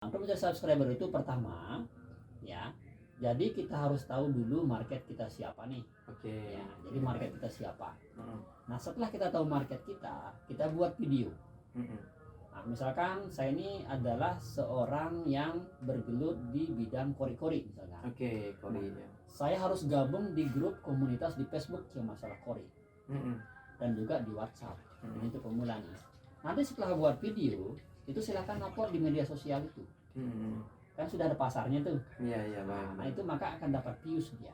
Untuk menjadi subscriber itu pertama, ya. Jadi kita harus tahu dulu market kita siapa nih. Oke. Ya, jadi market kita siapa. Nah, setelah kita tahu market kita buat video. Nah, misalkan saya ini adalah seorang yang bergelut di bidang kori-kori misalkan. Oke, kori. Saya harus gabung di grup komunitas di Facebook yang masalah kori. Dan juga di WhatsApp. Ini itu pemula nih. Nanti setelah buat video, itu silakan upload di media sosial itu. Kan sudah ada pasarnya tuh. Iya, baik. Nah, itu maka akan dapat views dia.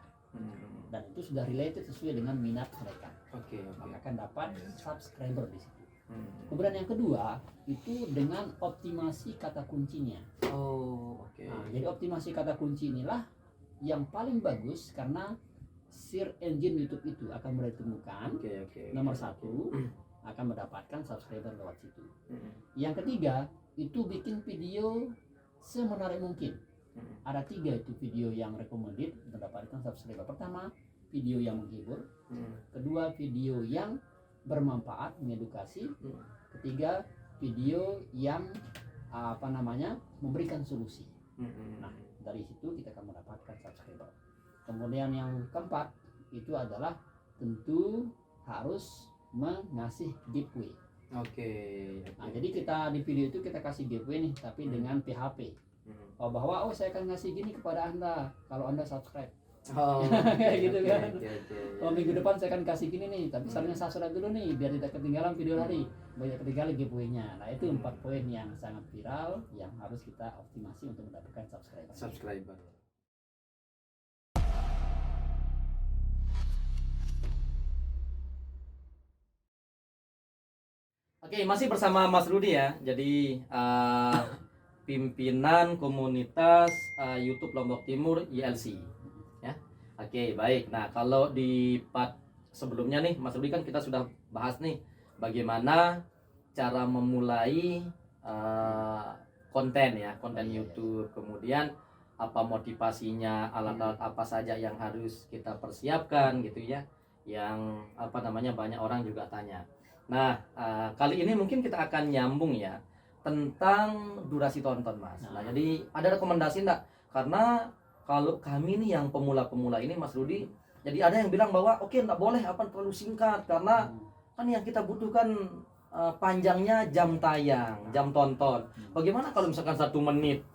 Dan itu sudah related sesuai dengan minat mereka. Oke. Maka akan dapat subscriber di situ. Kemudian yang kedua itu dengan optimasi kata kuncinya. Oh, oke. Nah, jadi optimasi kata kunci inilah yang paling bagus karena search engine YouTube itu akan mulai ditemukan. Oke. Nomor satu akan mendapatkan subscriber lewat situ. Yang ketiga itu bikin video semenarik mungkin. Ada 3 itu video yang recommended mendapatkan subscriber. Pertama, video yang menghibur. Kedua, video yang bermanfaat, mengedukasi. Ketiga, video yang memberikan solusi. Nah, dari situ kita akan mendapatkan subscriber. Kemudian yang keempat itu adalah tentu harus mengasih giveaway. Oke. Nah, jadi kita di video itu kita kasih giveaway nih, tapi dengan PHP. Bahwa saya akan ngasih gini kepada Anda kalau Anda subscribe. Oh, kayak gitu kan. Okay. Minggu depan saya akan kasih gini nih, tapi salahnya subscribe dulu nih biar tidak ketinggalan video hari. Banyak ketinggalan giveaway-nya. Nah, itu 4 poin yang sangat viral yang harus kita optimasi untuk mendapatkan subscriber. Oke, masih bersama Mas Rudi ya. Jadi pimpinan komunitas YouTube Lombok Timur ILC. Ya. Oke, baik. Nah, kalau di part sebelumnya nih, Mas Rudi kan kita sudah bahas nih bagaimana cara memulai konten YouTube. Kemudian apa motivasinya, alat-alat apa saja yang harus kita persiapkan gitu ya. Yang banyak orang juga tanya. Nah, kali ini mungkin kita akan nyambung ya tentang durasi tonton, Mas. Nah, jadi ada rekomendasi enggak? Karena kalau kami nih yang pemula-pemula ini, Mas Rudi, jadi ada yang bilang bahwa oke, enggak boleh terlalu singkat karena kan yang kita butuhkan panjangnya jam tayang, jam tonton. Bagaimana kalau misalkan 1 menit?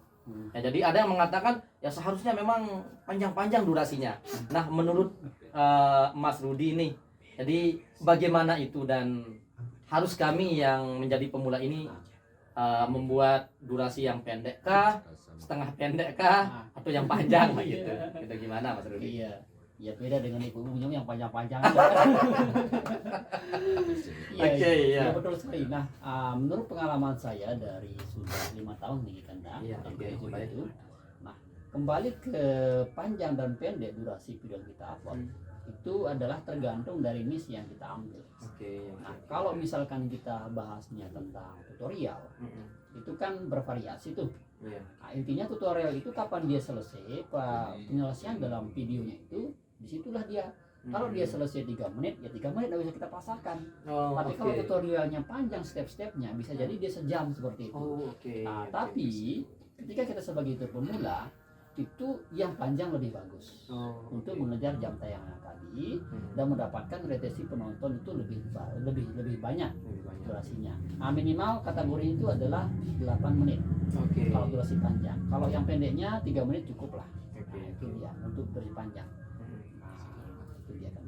Ya, jadi ada yang mengatakan ya seharusnya memang panjang-panjang durasinya. Nah, menurut Mas Rudi nih, jadi bagaimana itu dan harus kami yang menjadi pemula ini membuat durasi yang pendek kah, setengah pendek kah, atau yang panjang gitu? Itu gimana, Mas Rudi? Iya, ya beda dengan ibu-ibunya yang panjang-panjang. Iya, betul sekali. Nah, menurut pengalaman saya dari sudah 5 tahun nih kan, itu. Nah, kembali ke panjang dan pendek durasi video yang kita upload itu adalah tergantung dari niche yang kita ambil. Nah, kalau misalkan kita bahasnya tentang tutorial, itu kan bervariasi tuh. Nah, intinya tutorial itu kapan dia selesai, penyelesaian dalam videonya itu, disitulah dia. Kalau dia selesai 3 menit, ya 3 menit tidak bisa kita pasarkan. Tapi kalau tutorialnya panjang step-stepnya, bisa jadi dia sejam seperti itu. Nah, tapi ketika kita sebagai pemula, itu yang panjang lebih bagus untuk mengejar jam tayang tadi dan mendapatkan retensi penonton itu lebih banyak durasinya. Nah, minimal kategori itu adalah 8 menit. Kalau durasi panjang. Kalau yang pendeknya 3 menit cukup lah. Nah, itu dia untuk durasi panjang. Itu dia kan.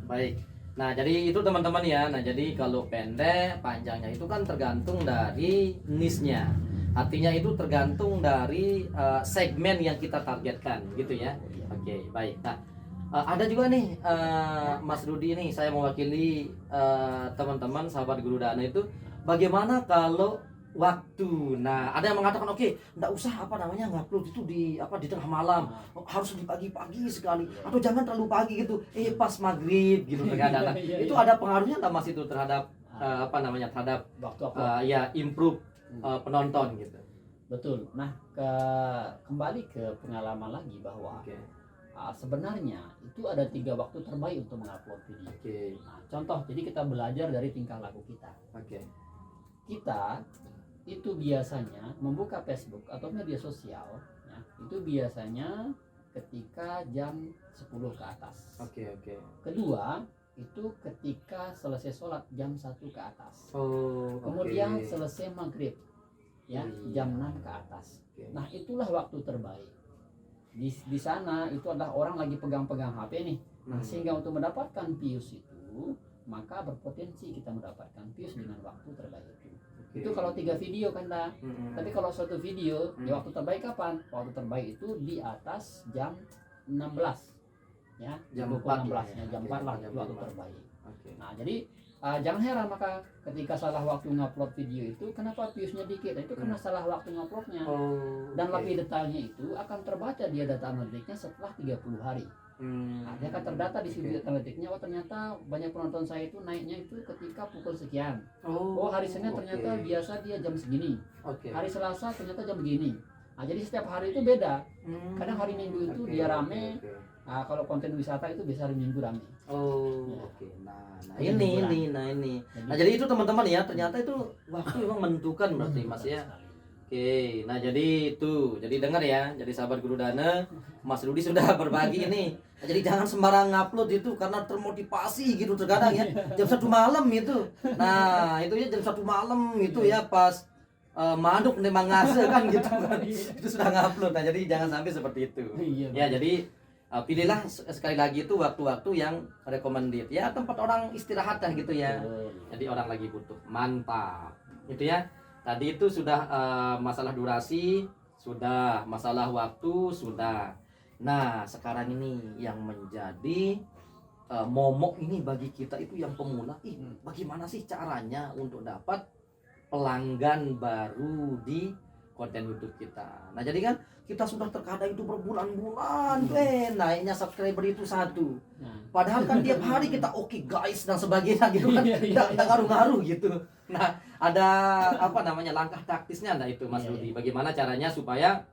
Baik. Nah, jadi itu teman-teman ya. Nah, jadi kalau pendek, panjangnya itu kan tergantung dari niche-nya. Artinya itu tergantung dari segmen yang kita targetkan gitu ya. Baik. Nah, ada juga nih Mas Rudi nih, saya mewakili teman-teman sahabat Guru Dana itu, bagaimana kalau waktu. Nah, ada yang mengatakan enggak usah ngupload itu di tengah malam, harus di pagi-pagi sekali atau jangan terlalu pagi gitu, pas maghrib gitu terkadang. Itu ada pengaruhnya enggak Mas itu terhadap terhadap waktu improve penonton gitu? Betul. Nah, kembali ke pengalaman lagi bahwa sebenarnya itu ada 3 waktu terbaik untuk mengupload video. Nah, contoh, jadi kita belajar dari tingkah laku kita. Kita itu biasanya membuka Facebook atau media sosial ya, itu biasanya ketika jam 10 ke atas. Oke. Kedua, itu ketika selesai sholat jam 1 ke atas. Oh, Kemudian oke. selesai maghrib ya, Iya. jam 6 ke atas. Oke. Nah, itulah waktu terbaik. Di sana itu adalah orang lagi pegang-pegang HP nih. Nah, sehingga untuk mendapatkan views itu, maka berpotensi kita mendapatkan views dengan waktu terbaik itu. Oke. Itu kalau 3 video kan dah. Tapi kalau suatu video, ya waktu terbaik kapan? Waktu terbaik itu di atas jam 16. Ya, Jam pukul 4 lah 16 ya. ya, jam Oke, 4 lah jam itu waktu 4. terbaik. Oke. Nah, jadi jangan heran maka ketika salah waktu ngupload video itu kenapa viewsnya dikit? Itu karena salah waktu nguploadnya. Oh. Dan oke. lebih detailnya itu akan terbaca dia data analitiknya setelah 30 hari. Nah, dia akan terdata di sini Oke. analitiknya. Oh, ternyata banyak penonton saya itu naiknya itu ketika pukul sekian. Oh, Oh, hari Senin ternyata oke. biasa dia jam segini. Oke. Hari Selasa ternyata jam begini. Nah, jadi setiap hari itu beda. Kadang hari Minggu itu Oke, dia rame. oke. Nah, kalau konten wisata itu biasa hari Minggu rame. Oh, Ya. oke. Nah, Itu ini. hiburan. Nah, jadi itu teman-teman ya, ternyata itu waktu memang menentukan berarti Mas ya. sekali. Oke, nah jadi itu, jadi dengar ya, jadi sahabat Guru Dana, Mas Rudi sudah berbagi ini. Nah, jadi jangan sembarang upload itu karena termotivasi gitu terkadang ya, jam 1 malam itu. Nah itu ya jam 1 malam itu ya pas manuk nih mangase kan gitu kan, itu sudah ngupload. Nah jadi jangan sampai seperti itu. Iya, Ya jadi pilihlah sekali lagi itu waktu-waktu yang recommended ya, tempat orang istirahat lah gitu ya. betul. Jadi orang lagi butuh. Mantap. Itu ya. Tadi itu sudah masalah durasi, sudah masalah waktu, sudah. Nah, sekarang ini yang menjadi momok ini bagi kita itu yang pemula. Bagaimana sih caranya untuk dapat pelanggan baru di konten YouTube kita? Nah, jadi kan kita sudah terkadang itu berbulan-bulan, naiknya subscriber itu 1. Nah, Padahal kan tiap hari kita oke guys dan sebagainya gitu kan, Iya, iya, nggak ngaruh-ngaruh gitu. Nah, ada apa namanya langkah taktisnya enggak itu Mas Iya, Rudi? iya. Bagaimana caranya supaya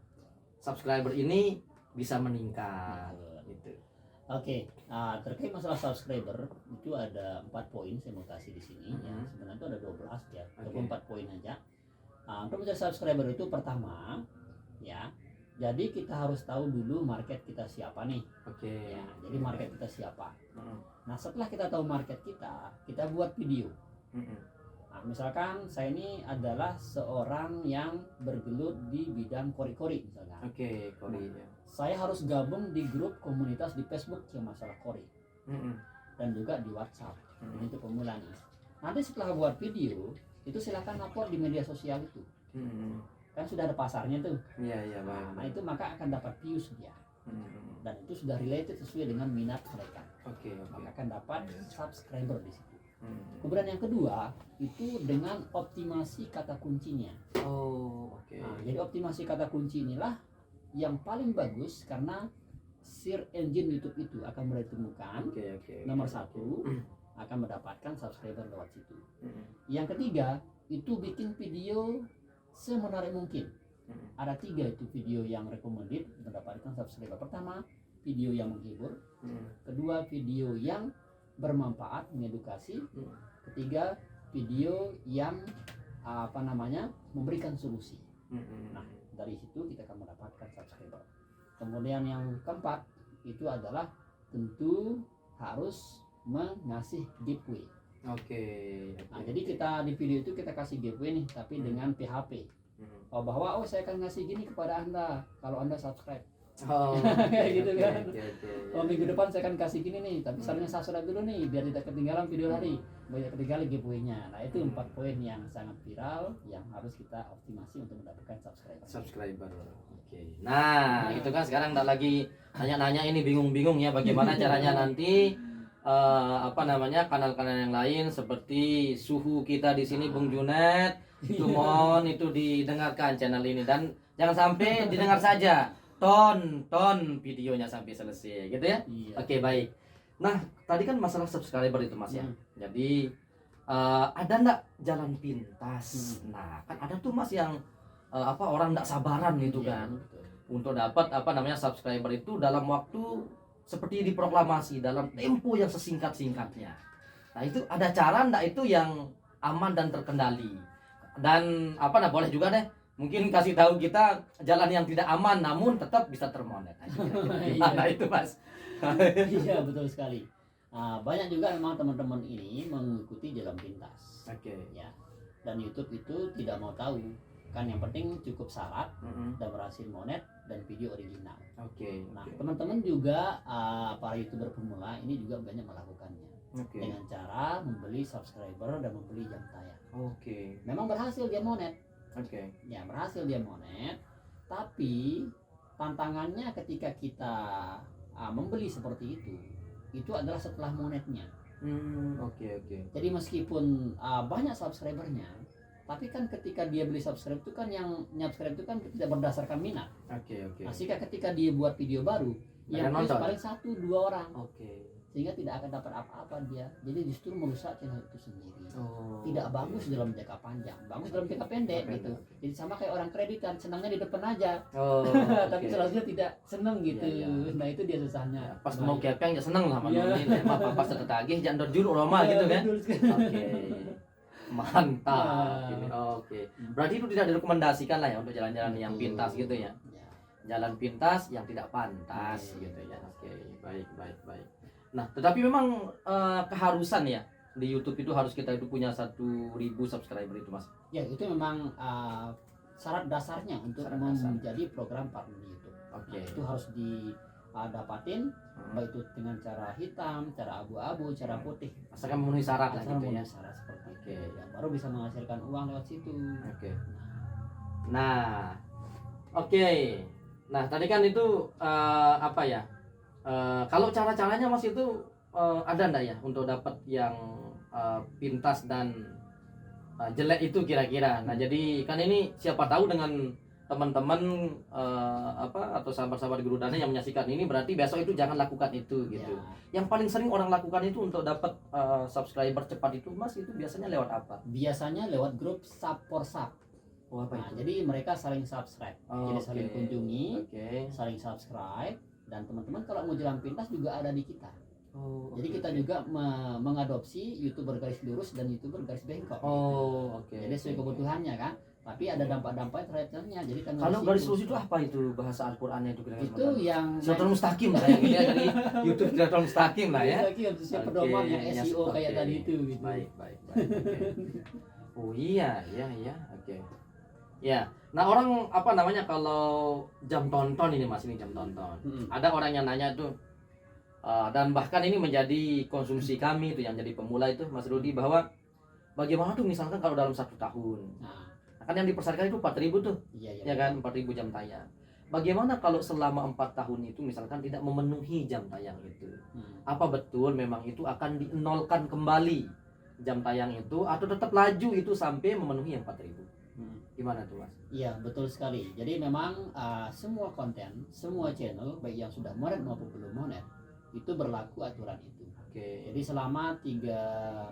subscriber ini bisa meningkat Betul. gitu. Oke, nah, terkait masalah subscriber itu ada 4 poin saya mau kasih di sini ya. Sebenarnya itu ada 12 ya, ataupun 4 poin aja. Untuk mencari subscriber itu pertama ya. Jadi kita harus tahu dulu market kita siapa nih. Oke. Ya, jadi market kita siapa. Nah, setelah kita tahu market kita buat video. Nah, misalkan saya ini adalah seorang yang bergelut di bidang kori-kori misalkan. Oke, Kori ya. Saya harus gabung di grup komunitas di Facebook yang masalah kori dan juga di WhatsApp. Ini untuk pemula nih. Nanti setelah buat video itu silakan upload di media sosial itu. Kan sudah ada pasarnya tuh. Iya, Nah, baik. itu maka akan dapat views dia. Dan itu sudah related sesuai dengan minat mereka. Oke. Maka akan dapat subscriber di situ. Kemudian yang kedua itu dengan optimasi kata kuncinya. Oh, oke. Nah, jadi optimasi kata kunci inilah yang paling bagus karena search engine YouTube itu akan mulai ditemukan. Oke. Nomor 1 akan mendapatkan subscriber lewat situ. Yang ketiga itu bikin video semenarik mungkin. Ada 3 itu video yang recommended mendapatkan subscriber. Pertama, video yang menghibur. Kedua, video yang bermanfaat, mengedukasi. Ketiga, video yang memberikan solusi. Nah, dari situ kita akan mendapatkan subscriber. Kemudian yang keempat itu adalah tentu harus mengasih giveaway. Oke. Nah, jadi kita di video itu kita kasih giveaway nih, tapi dengan PHP. Bahwa saya akan ngasih gini kepada Anda kalau Anda subscribe. Oh, Kayak gitu kan. Oke. Minggu depan saya akan kasih gini nih, tapi sarannya subscribe dulu nih biar tidak ketinggalan video hari. Banyak ketinggalan giveaway-nya. Nah, itu 4 poin yang sangat viral yang harus kita optimasi untuk mendapatkan Subscriber. Oke. Nah, itu kan sekarang enggak lagi nanya-nanya ini bingung-bingung ya bagaimana caranya nanti kanal-kanal yang lain seperti suhu kita di sini Bung Junet itu mohon itu didengarkan channel ini dan jangan sampai didengar saja, tonton videonya sampai selesai gitu ya. Iya. Oke, baik. Nah, tadi kan masalah subscriber itu Mas ya. Jadi ada enggak jalan pintas? Nah, kan ada tuh Mas yang orang enggak sabaran gitu kan untuk dapat subscriber itu dalam waktu seperti diproklamasi dalam tempo yang sesingkat-singkatnya. Nah, itu ada cara enggak itu yang aman dan terkendali? dan apa nah boleh juga deh mungkin kasih tahu kita jalan yang tidak aman namun tetap bisa termonetisasi. Gimana itu Mas? Iya betul sekali. Banyak juga memang teman-teman ini mengikuti jalan pintas. Oke. Ya. Dan YouTube itu tidak mau tahu. Kan yang penting cukup syarat dan berhasil monet dan video original. Oke. Nah, teman-teman juga para YouTuber pemula ini juga banyak melakukannya. Oke. Dengan cara membeli subscriber dan membeli jam tayang. Oke. Memang berhasil dia monet. Oke. Ya, berhasil dia monet. Tapi tantangannya ketika kita membeli seperti itu adalah setelah monetnya. Oke. Jadi meskipun banyak subscribernya, tapi kan ketika dia beli subscribe itu kan yang subscribe itu kan tidak berdasarkan minat. Oke. Nah, sehingga ketika dia buat video baru, yang nonton paling 1-2 orang. Oke. Sehingga tidak akan dapat apa-apa dia. Jadi justru merusak channel itu sendiri. Tidak oke. bagus dalam jangka panjang, bagus dalam jangka pendek Oke, gitu. oke. Jadi sama kayak orang kreditan, senangnya di depan aja. Tapi Oke. selanjutnya tidak seneng gitu. Iya, iya. Nah, itu dia susahnya. Pas mau kepeng ya seneng lah Iya. ini mah pas tertagih jangan dulu lama gitu kan. Betul sekali. Oke. Mantap. Nah. Ini oke. Berarti itu tidak direkomendasikan lah ya untuk jalan-jalan yang Betul. pintas gitu ya. Ya. Jalan pintas yang tidak pantas Oke. gitu ya. Oke, baik. Nah, tetapi memang keharusan ya di YouTube itu harus kita itu punya 1.000 subscriber itu Mas. Ya, itu memang syarat dasarnya untuk Syarat dasar. menjadi program partner YouTube. Oke. Nah, itu harus didapatin baik itu dengan cara hitam, cara abu-abu, cara putih. Asalkan memenuhi syarat lah Asal gitu ya. memenuhi syarat seperti Oke. itu. Ya, baru bisa menghasilkan uang lewat situ. Oke. Nah, oke. Nah, tadi kan itu apa ya? Kalau cara-caranya Mas itu ada ndak ya untuk dapat yang pintas dan jelek itu kira-kira. Nah, jadi kan ini siapa tahu dengan teman-teman atau sahabat-sahabat Guru Dana yang menyaksikan ini berarti besok itu jangan lakukan itu gitu. Ya, Yang paling sering orang lakukan itu untuk dapat subscriber cepat itu Mas itu biasanya lewat apa? biasanya lewat grup sub for sub. Oh, apa Nah, itu? jadi mereka saling subscribe. Jadi Oke. saling kunjungi, Oke. saling subscribe, dan teman-teman kalau mau jalan pintas juga ada di kita. Oh, Jadi oke, kita oke. juga mengadopsi YouTuber garis lurus dan YouTuber garis bengkok. Oh, oke. Jadi sesuai oke. kebutuhannya kan. Tapi ada dampak-dampak terhadapnya. Jadi kan Kalau garis lurus itu apa itu bahasa Al-Qur'annya itu kira-kira? itu yang Siratal mustaqim lah ya, gitu ya dari YouTube Siratal mustaqim lah ya. lagi harus siap pedoman yang Oke, SEO kayak oke. tadi itu gitu. Baik. Oke. Oh iya, oke. Ya. Nah, orang apa namanya kalau jam tonton ini Mas, ini jam tonton. Mm-mm. Ada orang yang nanya tuh dan bahkan ini menjadi konsumsi kami itu yang jadi pemula itu Mas Rudi bahwa bagaimana tuh misalkan kalau dalam 1 tahun. Nah, Kan yang dipersyaratkan itu 4.000 tuh. iya Ya kan 4.000 jam tayang. Bagaimana kalau selama 4 tahun itu misalkan tidak memenuhi jam tayang itu? Apa betul memang itu akan dienolkan kembali jam tayang itu atau tetap laju itu sampai memenuhi yang 4.000? Gimana tuh Mas? Iya, betul sekali. Jadi memang semua konten, semua channel baik yang sudah monet maupun belum monet itu berlaku aturan itu. Oke. Jadi selama 56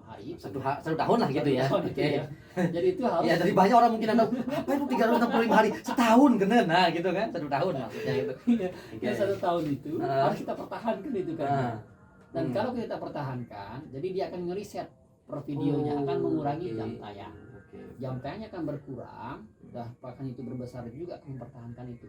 hari itu, 1 tahun lah gitu ya. tahun itu Oke. ya. Jadi itu harus Ya dari banyak orang mungkin ada apa itu 365 hari setahun kena nah gitu kan 1 tahun maksudnya gitu. ya 1 tahun itu Ah. harus kita pertahankan itu kan. Ah. Dan kalau kita pertahankan, jadi dia akan ngeriset per videonya, akan mengurangi oke. jam tayang. Oke. Jam tayangnya akan berkurang, bahkan itu berbesar juga akan mempertahankan itu.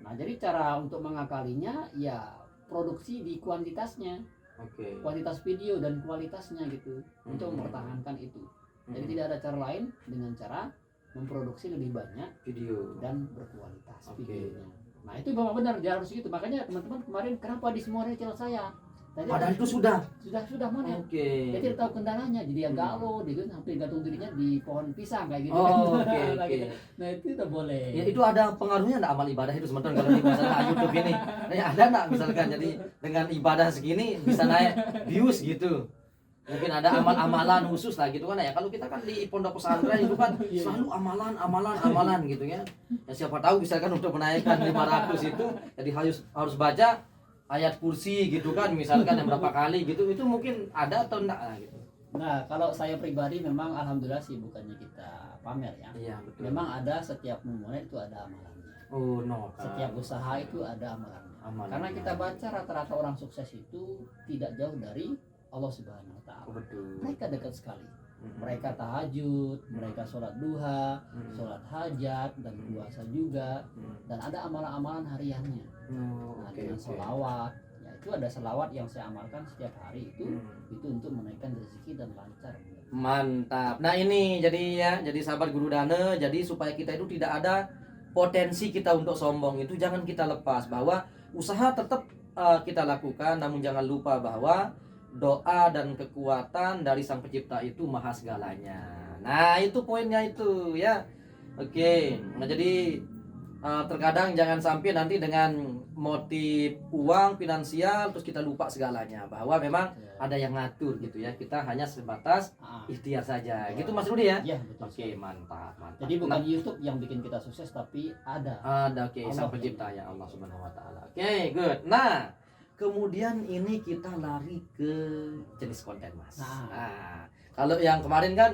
Nah, jadi cara untuk mengakalinya ya produksi di kuantitasnya, Oke. kuantitas video dan kualitasnya gitu untuk mempertahankan itu. Jadi tidak ada cara lain dengan cara memproduksi lebih banyak video. dan berkualitas Oke. videonya. Nah, itu memang benar dia harus gitu. Makanya teman-teman kemarin kenapa di semua channel saya? Tadi Padahal itu sudah. sudah monet. Oke. Dia tidak tahu kendalanya, jadi ya galau, dia tuh hampir gantung dirinya di pohon pisang kayak gitu. Oh, oke Nah, oke. gitu. Nah, itu tidak boleh. Ya itu ada pengaruhnya enggak amal ibadah itu sebenarnya kalau di masalah YouTube ini? Nah, ada enggak misalkan jadi dengan ibadah segini bisa naik views gitu? Mungkin ada amal-amalan khusus lah gitu kan ya. Kalau kita kan di pondok pesantren itu kan selalu amalan gitu ya. Ya siapa tahu misalkan untuk menaikkan 500 itu jadi harus baca ayat kursi gitu kan misalkan yang berapa kali gitu itu mungkin ada atau enggak gitu. Nah, kalau saya pribadi memang alhamdulillah sih bukannya kita pamer ya. Iya betul. Memang ada setiap monet itu ada amalannya. Oh no. Setiap usaha itu ada amalannya. Amalannya. Karena kita baca rata-rata orang sukses itu tidak jauh dari Allah Subhanahu wa taala. Oh, betul. Mereka dekat sekali. Mereka tahajud, mereka sholat duha, sholat hajat, dan puasa juga, dan ada amalan-amalan hariannya. Dengan sholawat, ya itu ada selawat yang saya amalkan setiap hari itu untuk menaikkan rezeki dan lancar. Mantap. Nah ini jadi sahabat Guru Dana, jadi supaya kita itu tidak ada potensi kita untuk sombong, itu jangan kita lepas, bahwa usaha tetap kita lakukan, namun jangan lupa bahwa doa dan kekuatan dari Sang Pencipta itu maha segalanya. Nah itu poinnya itu ya. Oke. Nah jadi terkadang jangan sampai nanti dengan motif uang finansial terus kita lupa segalanya, bahwa memang ada yang ngatur gitu ya, kita hanya sebatas ikhtiar saja gitu Mas Rudi ya. Iya betul. Oke, mantap. Jadi bukan YouTube yang bikin kita sukses, tapi ada oke, Sang Pencipta ya, Allah Subhanahu wa taala. Oke, good. Nah, kemudian ini kita lari ke jenis konten Mas. Nah, kalau yang kemarin kan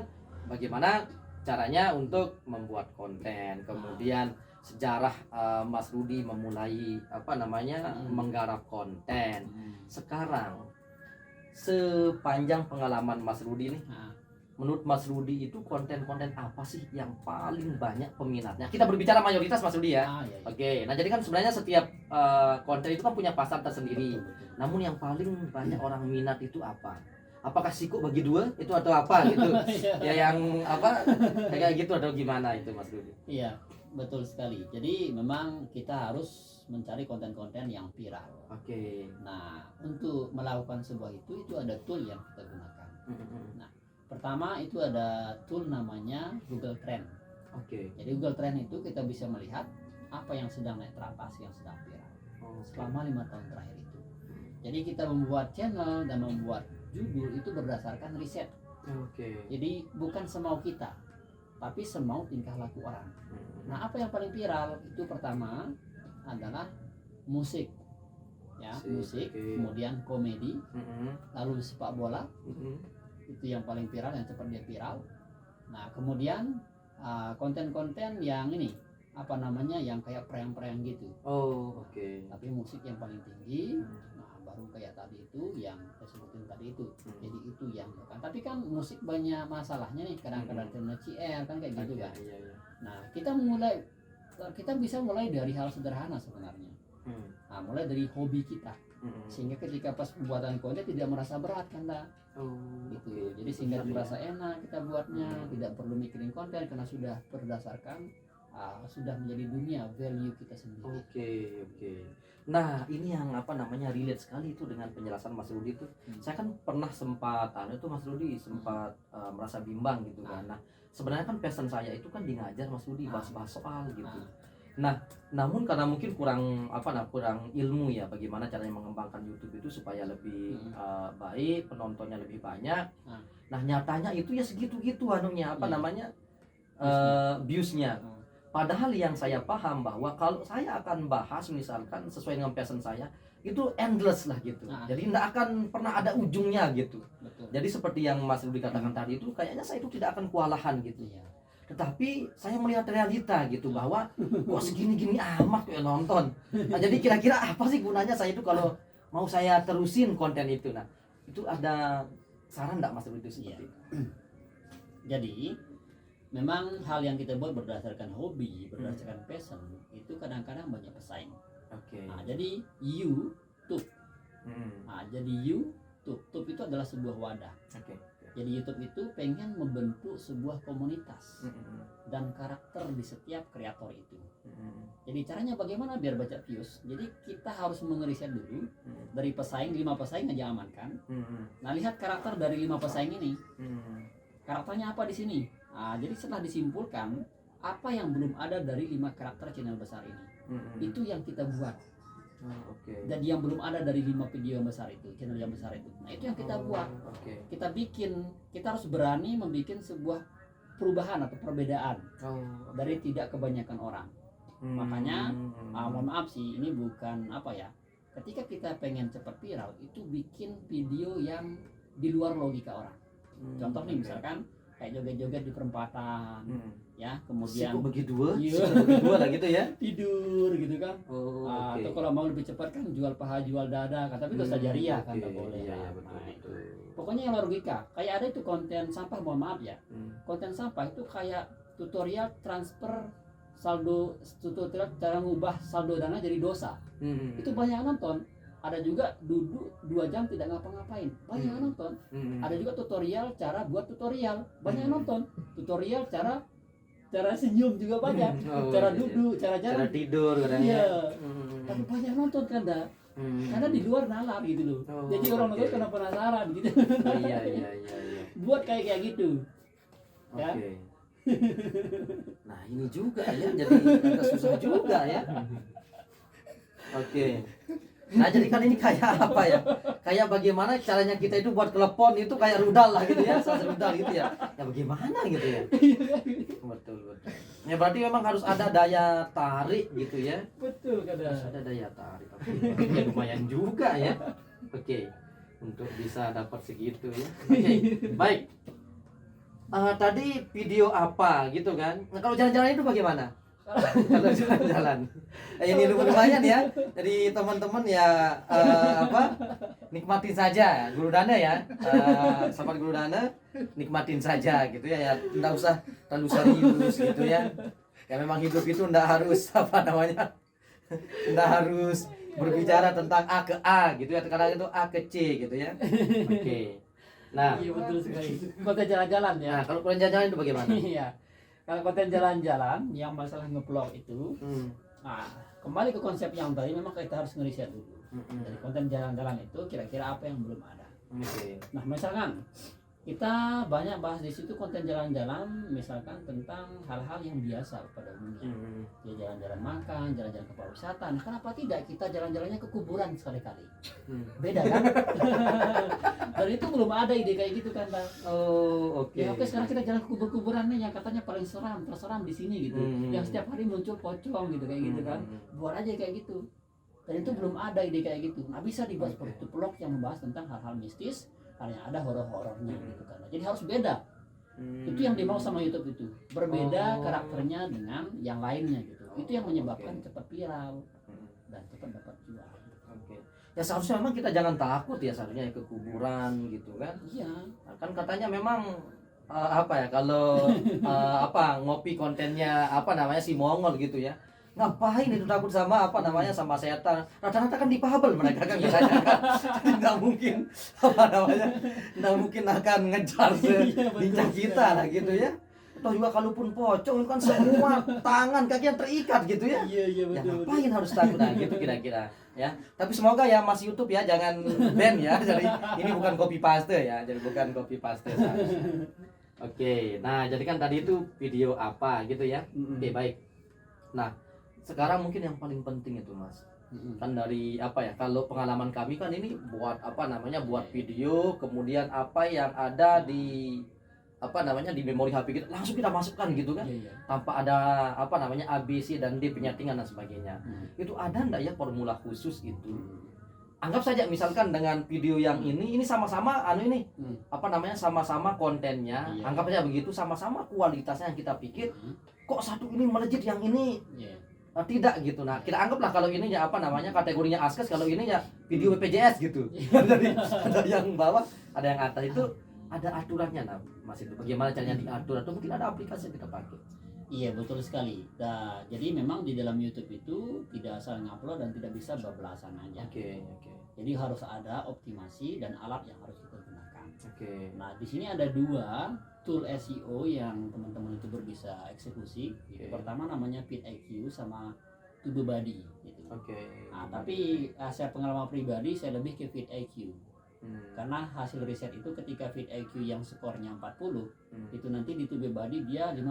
bagaimana caranya untuk membuat konten, kemudian sejarah Mas Rudi memulai menggarap konten. Sekarang sepanjang pengalaman Mas Rudi nih, menurut Mas Rudi itu konten-konten apa sih yang paling banyak peminatnya? Kita berbicara mayoritas Mas Rudi ya. Iya. Oke, nah jadi kan sebenarnya setiap konten itu kan punya pasar tersendiri. Betul. Namun yang paling banyak orang minat itu apa? Apakah siku bagi dua itu atau apa gitu? Ya yang apa kayak gitu atau gimana itu Mas Rudi? Iya, betul sekali. Jadi memang kita harus mencari konten-konten yang viral. Oke. Nah, untuk melakukan sebuah itu ada tool yang kita gunakan. Nah, pertama itu ada tool namanya Google Trend. Oke. Jadi Google Trend itu kita bisa melihat apa yang sedang naik teratas, yang sedang viral selama 5 tahun terakhir itu. Jadi kita membuat channel dan membuat judul itu berdasarkan riset. Oke. Jadi bukan semau kita, tapi semau tingkah laku orang. Nah, apa yang paling viral itu pertama adalah musik, ya musik, kemudian komedi, lalu sepak bola, itu yang paling viral, yang cepat dia viral. Nah, kemudian konten-konten yang ini yang kayak perayaan-perayaan gitu. Oke. Tapi musik yang paling tinggi. Baru kayak tadi itu yang saya sebutin tadi itu. Jadi itu yang kan, tapi kan musik banyak masalahnya nih, kadang-kadang kena CR kan kayak gitu kan. Iya. Nah, kita bisa mulai dari hal sederhana sebenarnya. Nah, mulai dari hobi kita, sehingga ketika pas pembuatan konten tidak merasa berat kan gitu. Jadi sehingga merasa enak kita buatnya, tidak perlu mikirin konten karena sudah berdasarkan sudah menjadi dunia value kita sendiri. Oke. Nah, ini yang relate sekali itu dengan penjelasan Mas Rudi itu. Saya kan pernah sempat Mas Rudi sempat merasa bimbang gitu kan. Nah, sebenarnya kan passion saya itu kan di ngajar Mas Rudi, bahas-bahas soal gitu. Nah, namun karena mungkin kurang ilmu ya bagaimana caranya mengembangkan YouTube itu supaya lebih baik, penontonnya lebih banyak. Nah, nyatanya itu ya segitu-gitu viewsnya. Padahal yang saya paham bahwa kalau saya akan bahas misalkan sesuai dengan passion saya, itu endless lah gitu. Jadi tidak akan pernah ada ujungnya gitu. Betul. Jadi seperti yang Mas Rudi katakan tadi itu, kayaknya saya itu tidak akan kewalahan gitu ya. Tetapi saya melihat realita gitu bahwa kok segini-gini amat kayak nonton. Nah, jadi kira-kira apa sih gunanya saya itu kalau mau saya terusin konten itu? Nah, itu ada saran enggak Mas Rudi seperti itu? Jadi memang hal yang kita buat berdasarkan hobi, berdasarkan passion, itu kadang-kadang banyak pesaing. Nah, jadi YouTube. Nah, jadi YouTube itu adalah sebuah wadah. Jadi YouTube itu pengen membentuk sebuah komunitas dan karakter di setiap kreator itu. Jadi caranya bagaimana biar baca views? Jadi kita harus mengeriset dulu dari pesaing, 5 pesaing aja amankan. Nah, lihat karakter dari 5 pesaing ini. Karakternya apa di sini? Nah, jadi setelah disimpulkan apa yang belum ada dari 5 karakter channel besar ini, itu yang kita buat. Jadi yang belum ada dari 5 video yang besar itu, channel yang besar itu, nah itu yang kita buat. Kita harus berani membuat sebuah perubahan atau perbedaan dari tidak kebanyakan orang. Makanya mohon maaf sih, ini bukan ketika kita pengen cepat viral itu bikin video yang di luar logika orang. Contoh nih misalkan kayak joget-joget di perempatan, ya, kemudian bagi dua, iya. bagi dua lah gitu ya. Tidur gitu kan. Oh, Atau kalau mau lebih cepat kan jual paha jual dada kan, tapi dosa jariah kan nggak boleh. Iya, lah. betul, Nah, betul. pokoknya yang logika. Kayak ada itu konten sampah, mohon maaf ya. Konten sampah itu kayak tutorial transfer saldo, tutorial cara ngubah saldo dana jadi dosa. Itu banyak yang nonton. Ada juga duduk 2 jam tidak ngapa-ngapain, banyak yang nonton. Ada juga tutorial cara buat tutorial, banyak yang nonton. Tutorial cara senyum juga banyak, cara duduk, cara jalan, cara tidur kadang. Iya. Tapi banyak yang nonton kan dah. Karena di luar nalar gitu loh. Jadi orang nonton karena penasaran gitu. Oh, iya. Buat kayak gitu. Ya. Oke. Nah, ini juga ya, jadi agak susah juga ya. Oke. Nah, jadi kan ini kayak apa ya? Kayak bagaimana caranya kita itu buat telepon itu kayak rudal lah gitu ya, salah rudal gitu ya. Ya bagaimana gitu ya? Betul. Ya berarti memang harus ada daya tarik gitu ya. Betul kadang. Harus ada daya tarik. Oke. Ya lumayan juga ya. Oke. Untuk bisa dapat segitu ya. Oke. Baik. Tadi video apa gitu kan? Nah, kalau jalan-jalan itu bagaimana? Kalau jalan-jalan, ini lumayan ya. Jadi teman-teman ya nikmatin saja Guru Dana ya, sahabat Guru Dana, nikmatin saja gitu ya. Nggak usah terlalu serius gitu ya. Ya memang hidup itu nggak harus nggak harus berbicara tentang A ke A gitu ya. Kadang itu A ke C gitu ya. Oke. Nah, iya betul sekali. Konten jalan-jalan ya. Nah, kalau konten jalan-jalan itu bagaimana? Iya. Kalau konten jalan-jalan yang masalah nge-vlog itu, nah kembali ke konsep yang tadi, memang kita harus ngeriset dulu. Dari konten jalan-jalan itu kira-kira apa yang belum ada. Nah misalkan kita banyak bahas di situ konten jalan-jalan, misalkan tentang hal-hal yang biasa pada umumnya. Ya jalan-jalan makan, jalan-jalan ke pariwisata. Nah, kenapa tidak kita jalan-jalannya ke kuburan sekali-kali? Beda kan? Dan itu belum ada ide kayak gitu kan, Bang. Oh, oke. Ya oke, sekarang kita jalan ke kubur-kuburan nih yang katanya paling terseram di sini gitu. Yang setiap hari muncul pocong gitu kayak gitu kan. Buat aja kayak gitu. Dan itu belum ada ide kayak gitu. Nah, bisa dibuat seperti itu, vlog yang membahas tentang hal-hal mistis, hal yang ada horor-horornya gitu kan. Jadi harus beda. Itu yang dimau sama YouTube itu. Berbeda karakternya dengan yang lainnya gitu. Itu yang menyebabkan cepat viral dan cepat dapat jual. Oke. Ya seharusnya memang kita jangan takut ya seharusnya ke kuburan gitu kan. Iya. Nah, kan katanya memang apa ya kalau ngopi kontennya si Mongol gitu ya. Ngapain itu takut sama sama setan? Rata-rata kan difabel mereka kan katanya kan. Tidak mungkin tidak mungkin akan ngejar lincah kita lah gitu ya. Toh juga kalaupun pocong itu kan semua tangan kakinya terikat gitu ya. Iya betul. Ya ngapain harus takut gitu kira-kira ya. Tapi semoga ya Mas YouTube ya jangan ban ya. Jadi ini bukan copy paste ya. Jadi bukan copy paste seharusnya. Oke, nah jadi kan tadi itu video apa gitu ya. Oke, baik. Nah, sekarang mungkin yang paling penting itu Mas. Kan dari kalau pengalaman kami kan ini buat buat video, kemudian apa yang ada di di memori HP kita langsung kita masukkan gitu kan. Tanpa ada A, B, C dan D penyatingan dan sebagainya. Itu ada enggak ya formula khusus itu? Anggap saja misalkan dengan video yang ini sama-sama sama-sama kontennya. Anggap saja begitu, sama-sama kualitasnya yang kita pikir. Kok satu ini melejit, yang ini tidak gitu. Nah, kita anggaplah kalau ini ya kategorinya askes, kalau ini ya video BPJS gitu. Jadi ada yang bawah, ada yang atas, itu ada aturannya nah, Mas itu. Bagaimana caranya diatur, atau mungkin ada aplikasi yang kita pakai? Iya betul sekali. Nah, jadi memang di dalam YouTube itu tidak asal ngupload dan tidak bisa bablasan aja. Oke. Jadi harus ada optimasi dan alat yang harus kita gunakan. Oke. Nah, di sini ada 2 tool SEO yang teman-teman YouTuber bisa eksekusi. Pertama namanya vidIQ sama TubeBuddy gitu. Nah, tapi saya pengalaman pribadi saya lebih ke vidIQ. Karena hasil riset itu ketika vidIQ yang skornya 40 itu nanti di TubeBuddy dia 50.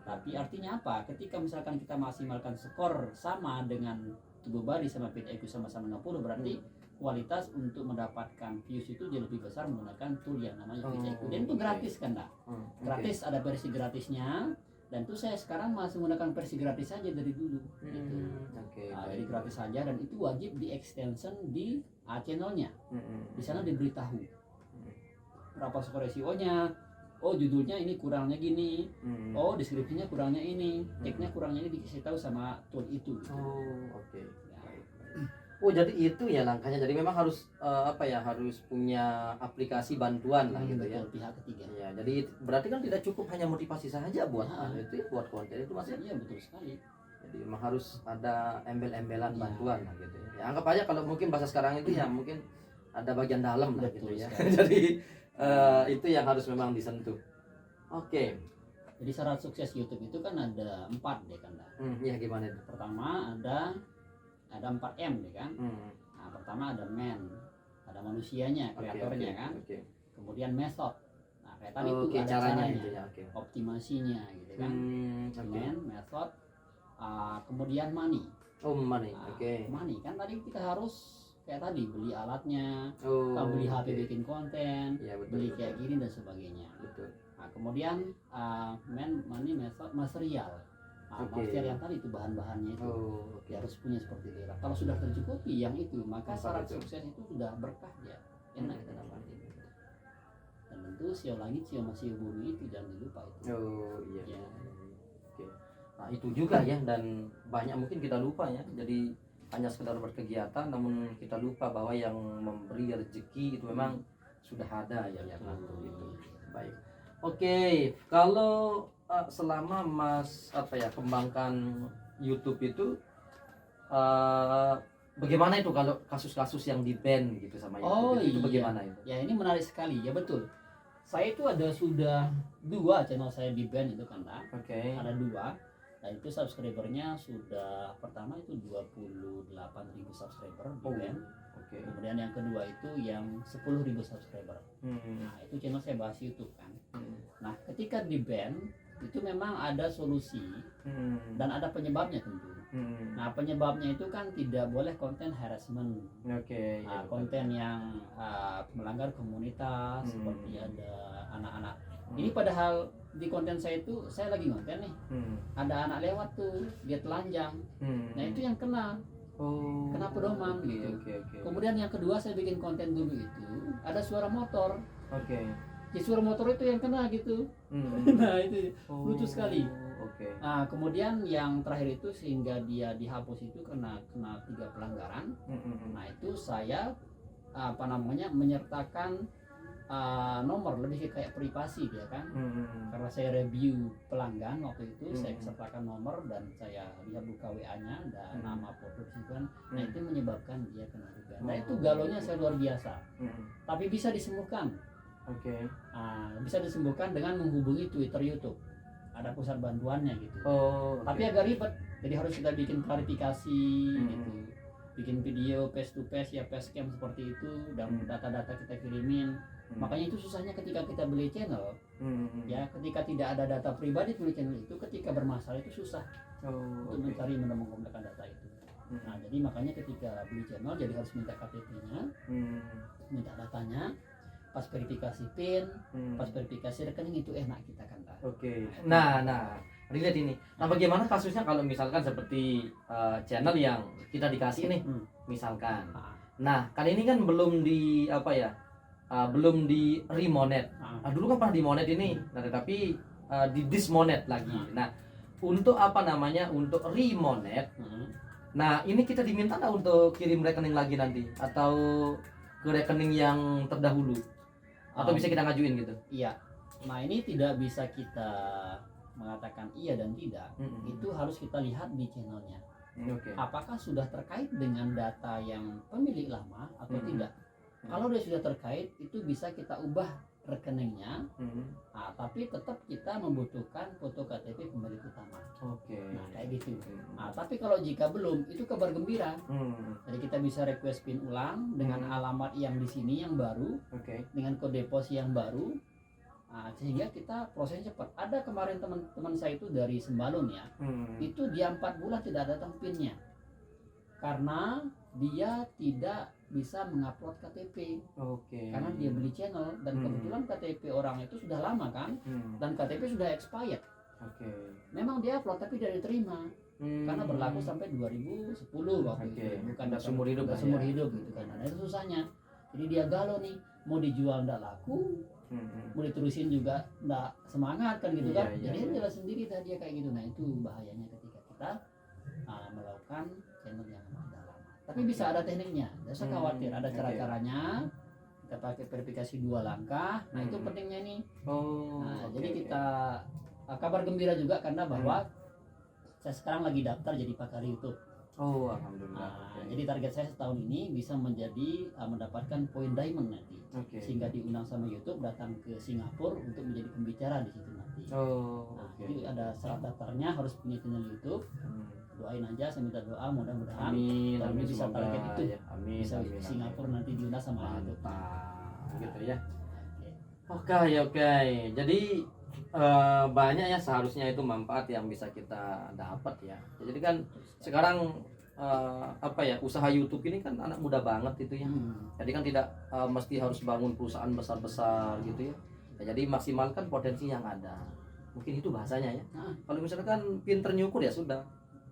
Tapi artinya apa? Ketika misalkan kita maksimalkan skor sama dengan TubeBuddy sama vidIQ sama-sama 60, berarti kualitas untuk mendapatkan views itu jauh lebih besar menggunakan tool yang namanya vidIQ. Dan itu gratis kan, Dak? Gratis, ada versi gratisnya. Dan itu saya sekarang masih menggunakan versi gratis saja dari dulu gitu. Nah, jadi gratis saja, dan itu wajib di extension di channelnya. Di sana diberitahu berapa skor SEO-nya, oh judulnya ini kurangnya gini, oh deskripsinya kurangnya ini, tag-nya kurangnya ini, dikasih tahu sama tool itu gitu. Oh, oke. Ya. Oh, jadi itu ya langkahnya. Jadi memang harus harus punya aplikasi bantuan lah gitu ya. Betul, pihak ketiga. Ya, jadi berarti kan tidak cukup hanya motivasi saja buat itu ya, buat konten itu Mas ya. Iya, betul sekali. Jadi memang harus ada embel-embelan Iya. bantuan lah gitu ya. Ya anggap aja kalau mungkin bahasa sekarang itu ya mungkin ada bagian dalam lah Betul gitu ya. sekali. Jadi itu yang harus memang disentuh. Oke. Jadi syarat sukses YouTube itu kan ada 4 deh kan. Ya gimana itu? Pertama ada 4M deh kan. Nah, pertama ada man, ada manusianya, kreatornya kan. Kemudian method. Nah, kayak tadi itu ada caranya, gitu ya. optimasinya gitu kan. Man, method, kemudian money. Oh, money. Money kan tadi kita harus kayak tadi beli alatnya, Oh, beli HP bikin konten, ya, betul, beli betul. kayak gini dan sebagainya. Betul. Nah, kemudian money, method, material. Material yang tadi itu bahan-bahannya itu dia harus punya seperti itu. Kalau sudah tercukupi yang itu, maka syarat sukses itu sudah berkah ya, enak kita dapatin. Dan tentu sio langit, sio masih bumi itu jangan dilupa itu. Oh iya. Ya. Oke. Nah itu juga ya, dan banyak mungkin kita lupa ya. Jadi hanya sekedar berkegiatan, namun kita lupa bahwa yang memberi rezeki itu memang sudah ada ya yang ngatur itu. Baik. Oke, kalau selama Mas kembangkan YouTube itu bagaimana itu kalau kasus-kasus yang di ban gitu sama YouTube itu bagaimana itu? Ya ini menarik sekali ya, betul. Saya itu sudah 2 channel saya di ban itu kan, ada 2. Nah itu subscribernya sudah pertama itu 28.000 subscriber di ban. Kemudian yang kedua itu yang 10.000 subscriber. Nah itu channel saya bahas YouTube kan. Nah ketika di ban itu memang ada solusi dan ada penyebabnya tentu. Nah penyebabnya itu kan tidak boleh konten harassment, konten yang melanggar komunitas, seperti ada anak-anak. Ini padahal di konten saya itu saya lagi konten nih, ada anak lewat tuh dia telanjang. Nah itu yang kena pedoman gitu. Kemudian yang kedua saya bikin konten dulu itu ada suara motor. Di suara motor itu yang kena gitu. Nah itu lucu sekali. Nah kemudian yang terakhir itu sehingga dia dihapus itu kena 3 pelanggaran. Nah itu saya menyertakan nomor, lebih kayak privasi dia kan. Karena saya review pelanggan waktu itu, saya sertakan nomor dan saya lihat buka WA-nya dan nama foto itu kan. Nah itu menyebabkan dia kena juga. Nah itu galonya saya luar biasa. Tapi bisa disembuhkan. Bisa disembuhkan dengan menghubungi Twitter YouTube. Ada pusat bantuannya gitu. Tapi agak ribet. Jadi harus kita bikin klarifikasi gitu. Bikin video face to face ya, facecam seperti itu, dan data-data kita kirimin. Makanya itu susahnya ketika kita beli channel. Ya, ketika tidak ada data pribadi beli channel itu, ketika bermasalah itu susah untuk mencari menemukan data itu. Nah, jadi makanya ketika beli channel jadi harus minta KTP-nya, minta datanya. Pas verifikasi PIN, pas verifikasi rekening itu enak kita kan. Nah, relate ini. Nah, bagaimana kasusnya kalau misalkan seperti channel yang kita dikasih nih, misalkan. Nah, kali ini kan belum di belum di remonet. Dulu kan pernah di monet ini, nah tetapi di dismonet lagi. Nah, untuk untuk remonet. Nah, ini kita diminta nggak untuk kirim rekening lagi nanti atau ke rekening yang terdahulu? Atau bisa kita ngajuin gitu? Iya. Nah ini tidak bisa kita mengatakan iya dan tidak. Itu harus kita lihat di channelnya. Apakah sudah terkait dengan data yang pemilik lama atau tidak? Kalau dia sudah terkait, itu bisa kita ubah rekeningnya. Tapi tetap kita membutuhkan foto KTP pemilik utama. Nah kayak gitu. Tapi kalau jika belum, itu kabar gembira. Jadi kita bisa request PIN ulang dengan alamat yang di sini yang baru, dengan kode pos yang baru. Sehingga kita proses cepat. Ada kemarin teman-teman saya itu dari Sembalun ya, itu dia 4 bulan tidak datang PIN-nya karena dia tidak bisa mengupload KTP. Karena dia beli channel dan kebetulan KTP orang itu sudah lama kan, dan KTP sudah expired. Memang dia upload tapi tidak diterima karena berlaku sampai 2010 waktu itu, bukan seumur hidup gitu kan. Nah itu susahnya. Jadi dia galau nih, mau dijual nggak laku, mau diterusin juga nggak semangat kan gitu kan. Iya, Jadi iya. jalan sendiri tadi kayak gitu. Nah itu bahayanya ketika kita melakukan channel yang ada lama. Tapi bisa ada tekniknya, jangan usah khawatir, ada cara-caranya. Kita pakai verifikasi 2 langkah. Nah itu pentingnya nih. Jadi kita kabar gembira juga karena bahwa saya sekarang lagi daftar jadi pakar YouTube. Alhamdulillah. Jadi target saya setahun ini bisa menjadi mendapatkan poin diamond nanti. Sehingga diundang sama YouTube datang ke Singapura untuk menjadi pembicara di situ nanti. Jadi ada syarat daftarnya, harus punya channel YouTube. Doain aja, saya minta doa mudah-mudahan Amin, bisa target itu. ya. Amin, Bisa amin, ke Singapura nanti diundang sama YouTube. Gitu ya. Oke. Jadi banyak ya seharusnya itu manfaat yang bisa kita dapat ya. Jadi kan sekarang usaha YouTube ini kan anak muda banget itu ya. Jadi kan tidak mesti harus bangun perusahaan besar-besar gitu ya. Jadi maksimalkan potensi yang ada. Mungkin itu bahasanya ya. Kalau misalkan pinter nyukur ya sudah.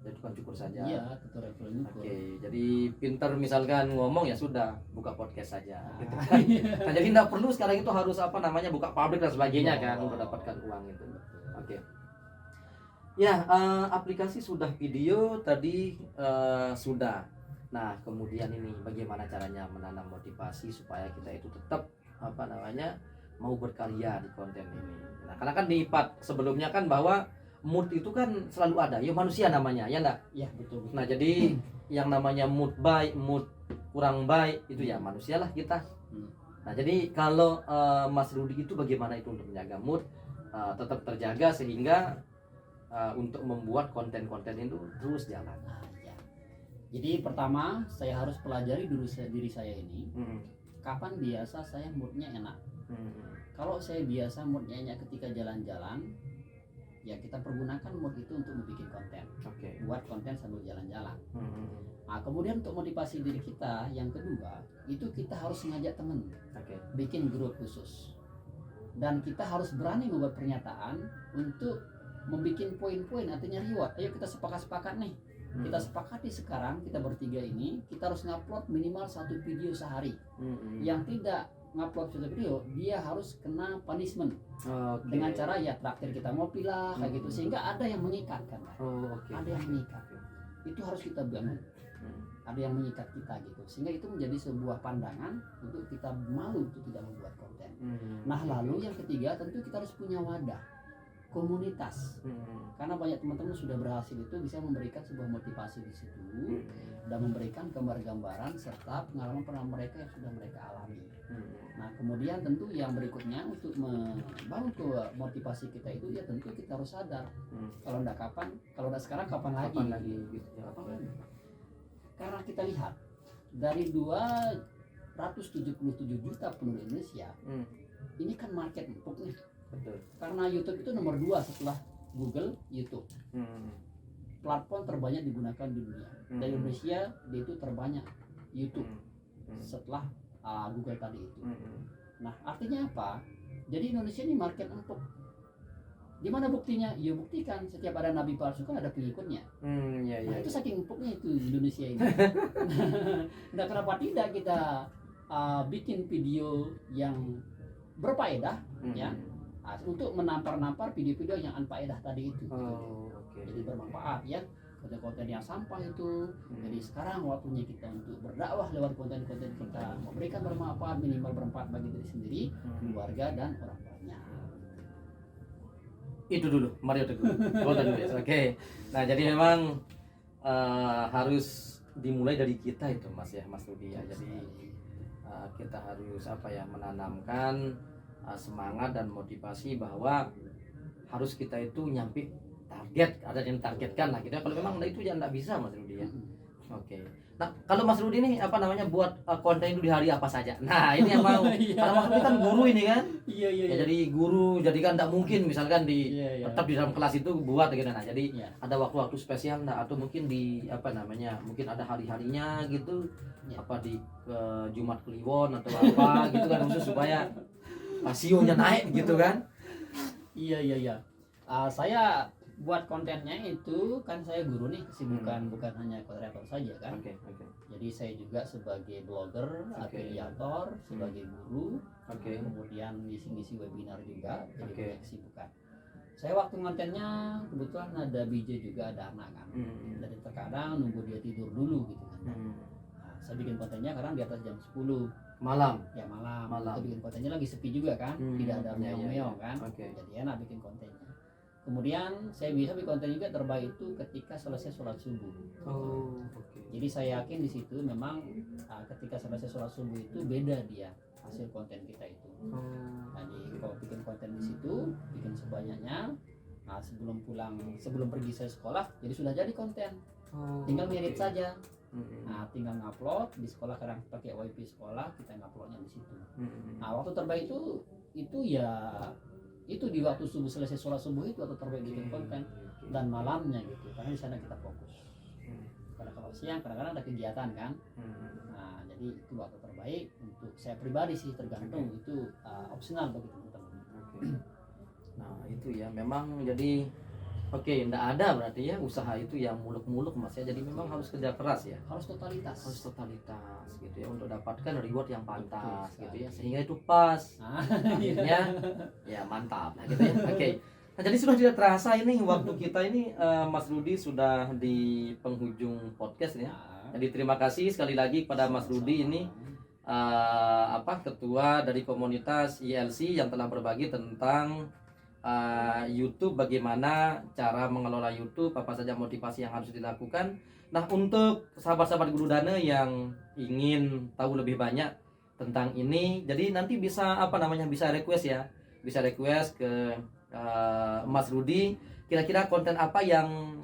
Jadi bukan cukur saja. Iya, tutorial nyukur. Jadi pinter misalkan ngomong ya sudah, buka podcast saja. Gitu kan. Nah, jadi tidak perlu sekarang itu harus buka pabrik dan sebagainya kan untuk dapatkan uang itu. Ya, aplikasi sudah, video tadi sudah. Nah, kemudian ini bagaimana caranya menanam motivasi supaya kita itu tetap mau berkarya di konten ini. Nah, karena kan di part sebelumnya kan bahwa mood itu kan selalu ada, ya manusia namanya, ya enggak? Ya betul. Nah jadi yang namanya mood baik, mood kurang baik itu ya manusialah kita. Nah jadi kalau Mas Rudi itu bagaimana itu untuk menjaga mood tetap terjaga sehingga untuk membuat konten-konten itu terus jalan. Jadi pertama saya harus pelajari dulu diri saya ini. Kapan biasa saya moodnya enak. Kalau saya biasa moodnya enak ketika jalan-jalan, ya kita pergunakan mood itu untuk membuat konten. Buat konten sambil jalan-jalan. Nah, kemudian untuk motivasi diri kita yang kedua, itu kita harus ngajak teman. Bikin grup khusus. Dan kita harus berani membuat pernyataan untuk membuat poin-poin, artinya reward. Ayo kita sepakat-sepakat nih. Kita sepakati sekarang, kita bertiga ini, kita harus ngupload minimal 1 video sehari. Yang tidak ngupload satu video, dia harus kena punishment. Dengan cara ya traktir kita ngopi lah kayak gitu, sehingga ada yang mengikat kan. Ada yang mengikat. Itu harus kita bangun. Ada yang mengikat kita gitu, sehingga itu menjadi sebuah pandangan untuk kita malu untuk tidak membuat konten. Nah lalu yang ketiga tentu kita harus punya wadah, komunitas. Karena banyak teman-teman sudah berhasil itu bisa memberikan sebuah motivasi di situ dan memberikan gambar-gambaran serta pengalaman mereka yang sudah mereka alami. Nah kemudian tentu yang berikutnya untuk membangun motivasi kita itu ya tentu kita harus sadar kalau enggak kapan, kalau enggak sekarang kapan lagi gitu. Karena kita lihat dari 277 juta penduduk Indonesia, ini kan market empuk nih. Karena YouTube itu nomor 2 setelah Google, YouTube. Platform terbanyak digunakan di dunia. Dari Indonesia dia itu terbanyak YouTube setelah Google tadi itu. Nah artinya apa? Jadi Indonesia ini market empuk. Di mana buktinya? Ya buktikan setiap ada nabi palsu kan ada pengikutnya. Nah itu saking empuknya itu Indonesia ini. Nah kenapa tidak kita bikin video yang berfaedah ya? Untuk menampar video-video yang unfaedah tadi itu. Jadi bermanfaat ya, konten-konten yang sampah itu. Jadi sekarang waktunya kita untuk berdakwah lewat konten-konten kita, memberikan bermanfaat, minimal bermanfaat bagi diri sendiri, keluarga dan orang tuanya. Itu dulu Mario Teguh. Nah jadi memang harus dimulai dari kita itu Mas Rudi ya. Jadi kita harus menanamkan semangat dan motivasi bahwa harus kita itu nyampe target, ada yang targetkan lah gitu. Kalau memang itu ya enggak bisa Mas Rudi ya. Nah, kalau Mas Rudi ini buat konten itu di hari apa saja. Nah, ini yang mau. Karena Mas Rudi kan guru ini kan. Ya, jadi guru, jadi kan enggak mungkin misalkan tetap di dalam kelas itu buat gitu. Nah, jadi ada waktu-waktu spesial atau mungkin di mungkin ada hari-harinya gitu. Di Jumat Kliwon atau apa gitu kan, khusus supaya rasionya naik gitu kan. Saya buat kontennya itu kan saya guru nih, kesibukan bukan hanya kreator saja kan. Oke. Jadi saya juga sebagai blogger, afiliator, sebagai guru, kemudian ngisi-ngisi webinar juga, jadi banyak kesibukan. Saya waktu kontennya kebetulan ada BJ juga, ada anak kan. Jadi terkadang nunggu dia tidur dulu gitu kan. Nah, saya bikin kontennya kadang di atas jam 10 malam. Ya malam. Kita bikin kontennya lagi sepi juga kan, tidak ada meong-meong kan. Oke. Jadi enak bikin kontennya. Kemudian saya bisa bikin konten juga terbaik itu ketika selesai sholat subuh. Jadi saya yakin di situ memang ketika selesai sholat subuh itu beda dia hasil konten kita itu. Jadi kalau bikin konten di situ, bikin sebanyaknya, nah sebelum pergi saya sekolah, jadi sudah jadi konten. Tinggal ngedit saja. Nah, tinggal ngupload di sekolah, kadang pakai wifi sekolah, kita nguploadnya di situ. Nah, waktu terbaik itu ya itu di waktu subuh, selesai sholat subuh itu waktu terbaik bikin konten, dan malamnya gitu, karena di sana kita fokus. Karena kalau siang kadang-kadang ada kegiatan kan. Nah, jadi itu waktu terbaik untuk saya pribadi sih, tergantung itu opsional bagi teman-teman. Nah itu ya memang jadi enggak ada berarti ya usaha itu yang muluk-muluk Mas ya, jadi memang harus kerja keras ya, harus totalitas gitu ya untuk dapatkan reward yang pantas gitu ya, sehingga itu pas akhirnya ya mantap lah gitu ya. Nah jadi sudah tidak terasa ini waktu kita ini Mas Rudi sudah di penghujung podcast ya. Jadi terima kasih sekali lagi kepada Mas Rudi ini ketua dari komunitas ILC yang telah berbagi tentang YouTube, bagaimana cara mengelola YouTube, apa saja motivasi yang harus dilakukan. Nah, untuk sahabat-sahabat Guru Dana yang ingin tahu lebih banyak tentang ini, jadi nanti bisa bisa request ya, bisa request ke Mas Rudi. Kira-kira konten apa yang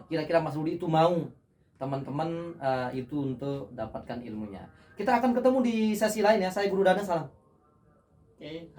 kira-kira Mas Rudi itu mau teman-teman itu untuk dapatkan ilmunya. Kita akan ketemu di sesi lain ya. Saya Guru Dana, salam. Oke.